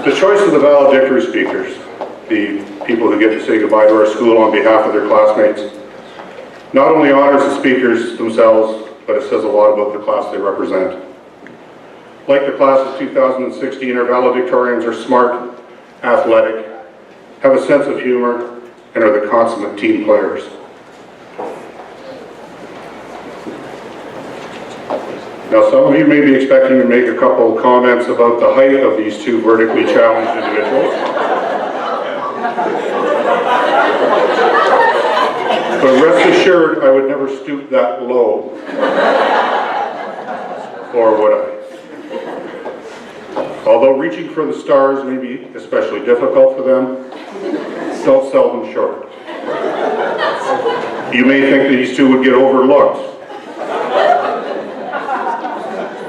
The choice of the valedictory speakers, the people who get to say goodbye to our school on behalf of their classmates, not only honors the speakers themselves, but it says a lot about the class they represent. Like the class of 2016, our valedictorians are smart, athletic, have a sense of humor, and are the consummate team players. Now, some of you may be expecting to make a couple of comments about the height of these two vertically challenged individuals. But rest assured, I would never stoop that low. Or would I? Although reaching for the stars may be especially difficult for them, don't sell them short. You may think that these two would get overlooked,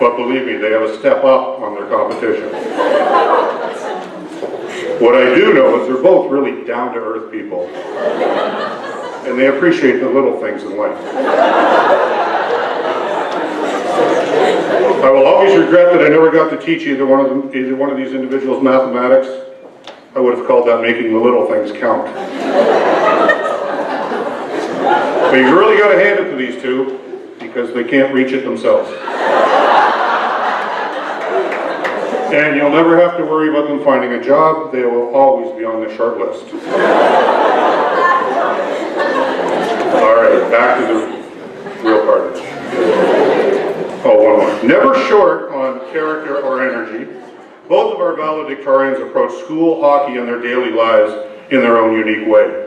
but believe me, they have a step up on their competition. What I do know is they're both really down-to-earth people, and they appreciate the little things in life. I will always regret that I never got to teach either one of these individuals mathematics. I would have called that making the little things count. But you really got to hand it to these two, because they can't reach it themselves. And you'll never have to worry about them finding a job. They will always be on the short list. All right, back to the real part of it. Oh, one more. Never short on character or energy, both of our valedictorians approach school, hockey, and their daily lives in their own unique way.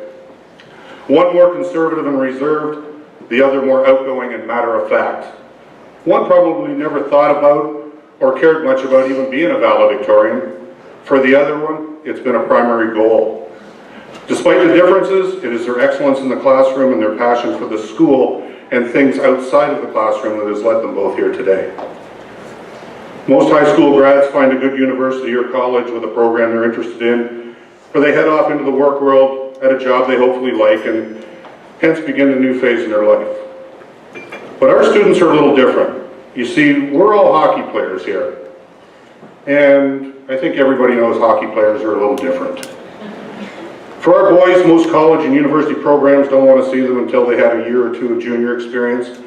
One more conservative and reserved, the other more outgoing and matter-of-fact. One probably never thought about or cared much about even being a valedictorian. For the other one, it's been a primary goal. Despite the differences, it is their excellence in the classroom and their passion for the school and things outside of the classroom that has led them both here today. Most high school grads find a good university or college with a program they're interested in, or they head off into the work world at a job they hopefully like and hence begin a new phase in their life. But our students are a little different. You see, we're all hockey players here, and I think everybody knows hockey players are a little different. For our boys, most college and university programs don't want to see them until they had a year or two of junior experience,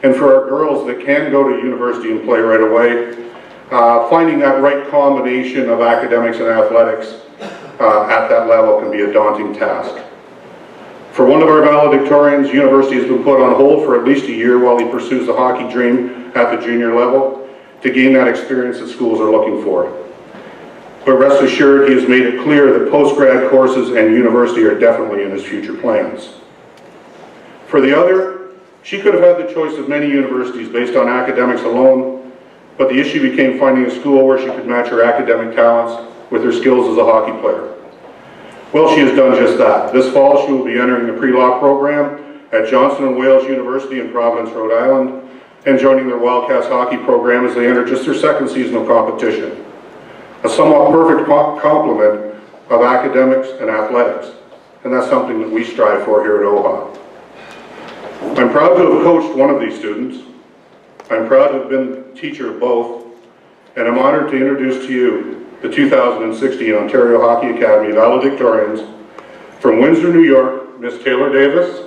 and for our girls that can go to university and play right away, finding that right combination of academics and athletics at that level can be a daunting task. For one of our valedictorians, university has been put on hold for at least a year while he pursues the hockey dream at the junior level to gain that experience that schools are looking for. But rest assured, he has made it clear that post-grad courses and university are definitely in his future plans. For the other, she could have had the choice of many universities based on academics alone, but the issue became finding a school where she could match her academic talents with her skills as a hockey player. Well, she has done just that. This fall, she will be entering the pre-law program at Johnson & Wales University in Providence, Rhode Island, and joining their Wildcats hockey program as they enter just their second season of competition. A somewhat perfect complement of academics and athletics, and that's something that we strive for here at OHA. I'm proud to have coached one of these students. I'm proud to have been the teacher of both, and I'm honored to introduce to you the 2016 Ontario Hockey Academy valedictorians from Windsor, New York, Miss Taylor Davis,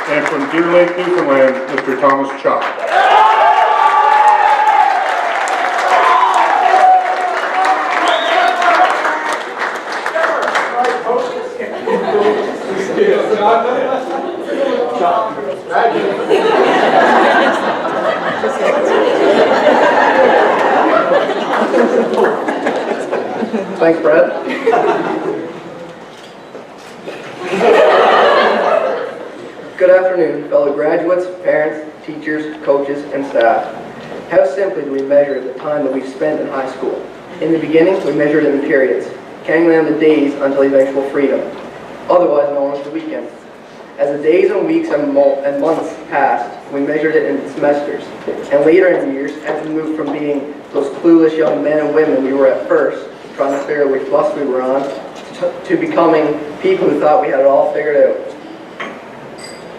and from Deer Lake, Newfoundland, Mr. Thomas Chuck. Thanks, Brad. Good afternoon, fellow graduates, parents, teachers, coaches, and staff. How simply do we measure the time that we've spent in high school? In the beginning, we measured it in periods, counting down the days until eventual freedom, otherwise known as the weekend. As the days and weeks and months passed, we measured it in semesters. And later in the years, as we moved from being those clueless young men and women we were at first, trying to figure out which bus we were on, to becoming people who thought we had it all figured out.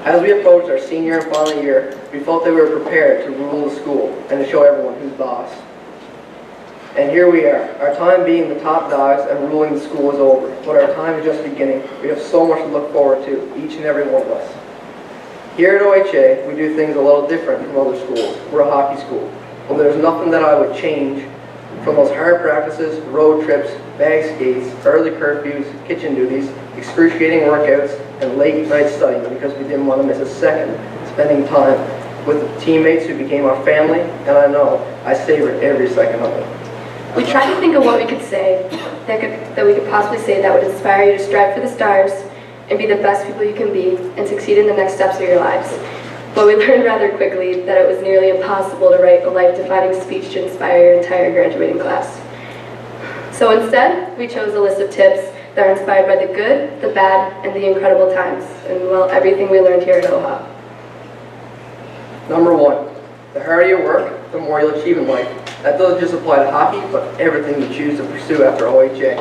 As we approached our senior and final year, we felt that we were prepared to rule the school and to show everyone who's boss. And here we are. Our time being the top dogs and ruling the school is over, but our time is just beginning. We have so much to look forward to, each and every one of us. Here at OHA, we do things a little different from other schools. We're a hockey school. Well, there's nothing that I would change from those hard practices, road trips, bag skates, early curfews, kitchen duties, excruciating workouts, and late night studying because we didn't want to miss a second spending time with the teammates who became our family, and I know I savored every second of it. We tried to think of what we could say that we could possibly say that would inspire you to strive for the stars and be the best people you can be and succeed in the next steps of your lives. But we learned rather quickly that it was nearly impossible to write a life-defining speech to inspire your entire graduating class. So instead, we chose a list of tips that are inspired by the good, the bad, and the incredible times, and well, everything we learned here at OHA. Number 1, the harder you work, the more you'll achieve in life. That doesn't just apply to hockey, but everything you choose to pursue after OHA.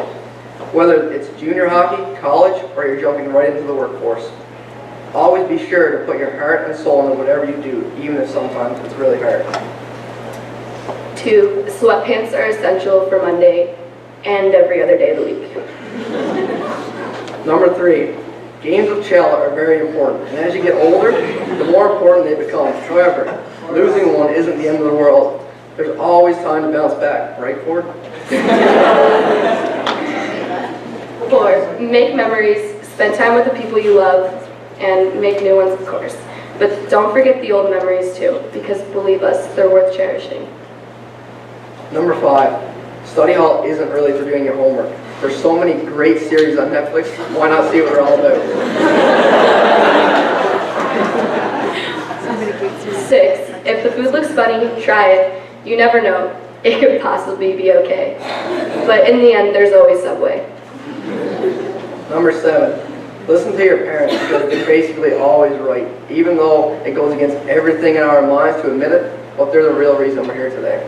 Whether it's junior hockey, college, or you're jumping right into the workforce. Always be sure to put your heart and soul into whatever you do, even if sometimes it's really hard. 2, sweatpants are essential for Monday and every other day of the week. Number 3, games of chell are very important, and as you get older, the more important they become. However, losing one isn't the end of the world. There's always time to bounce back, right, Ford? 4, make memories, spend time with the people you love, and make new ones, of course. But don't forget the old memories too, because believe us, they're worth cherishing. Number 5, study hall isn't really for doing your homework. There's so many great series on Netflix, why not see what they're all about? 6, if the food looks funny, try it. You never know, it could possibly be okay. But in the end, there's always Subway. Number 7, listen to your parents because they're basically always right, even though it goes against everything in our minds to admit it, but they're the real reason we're here today.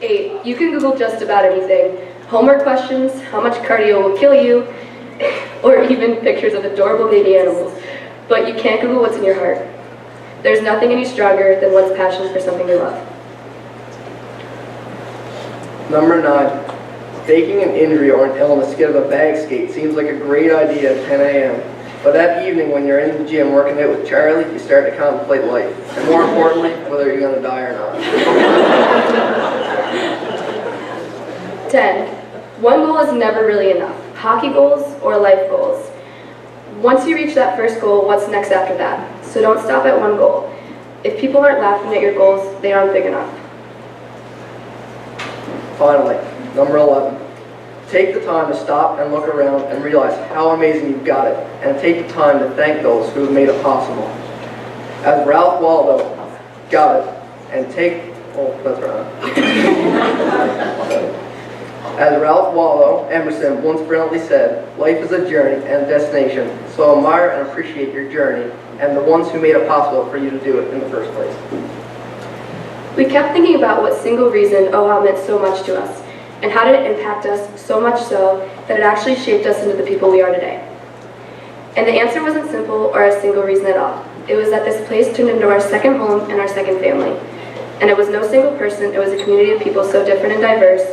8, you can Google just about anything. Homework questions, how much cardio will kill you, or even pictures of adorable baby animals. But you can't Google what's in your heart. There's nothing any stronger than one's passion for something they love. Number 9, faking an injury or an illness to get a bag skate seems like a great idea at 10 a.m. But that evening when you're in the gym working out with Charlie, you start to contemplate life. And more importantly, whether you're going to die or not. 10, one goal is never really enough. Hockey goals or life goals. Once you reach that first goal, what's next after that? So don't stop at one goal. If people aren't laughing at your goals, they aren't big enough. Finally, number 11, take the time to stop and look around and realize how amazing you've got it, and take the time to thank those who have made it possible. As Ralph Waldo got it, and take, oh, that's right. As Ralph Waldo Emerson once brilliantly said, life is a journey and a destination, so admire and appreciate your journey and the ones who made it possible for you to do it in the first place. We kept thinking about what single reason OHA meant so much to us, and how did it impact us so much so that it actually shaped us into the people we are today. And the answer wasn't simple or a single reason at all. It was that this place turned into our second home and our second family. And it was no single person, it was a community of people so different and diverse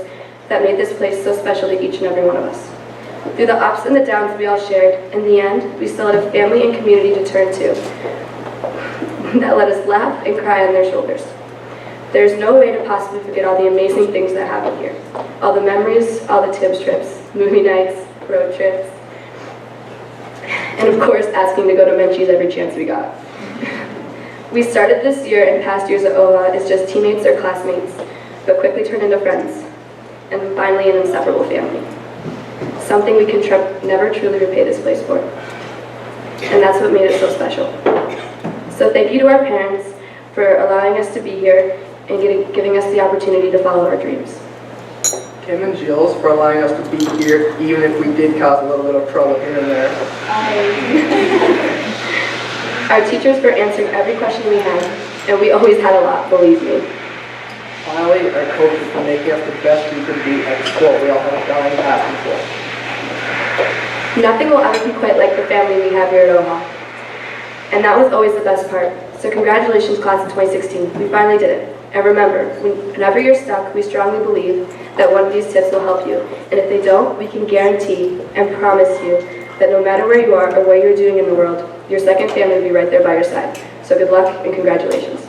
that made this place so special to each and every one of us. Through the ups and the downs we all shared, in the end, we still had a family and community to turn to that let us laugh and cry on their shoulders. There's no way to possibly forget all the amazing things that happened here. All the memories, all the Tibbs trips, movie nights, road trips, and of course asking to go to Menchie's every chance we got. We started this year and past years at OHA as just teammates or classmates, but quickly turned into friends, and finally an inseparable family. Something we can never truly repay this place for. And that's what made it so special. So thank you to our parents for allowing us to be here and giving us the opportunity to follow our dreams. Kim and Jill's for allowing us to be here, even if we did cause a little bit of trouble here and there. Our teachers for answering every question we had, and we always had a lot, believe me. Allie, our coaches, for making us the best we could be at the school we all have a dying passion for. Nothing will ever be quite like the family we have here at OHA. And that was always the best part. So congratulations, class of 2016. We finally did it. And remember, whenever you're stuck, we strongly believe that one of these tips will help you. And if they don't, we can guarantee and promise you that no matter where you are or what you're doing in the world, your second family will be right there by your side. So good luck and congratulations.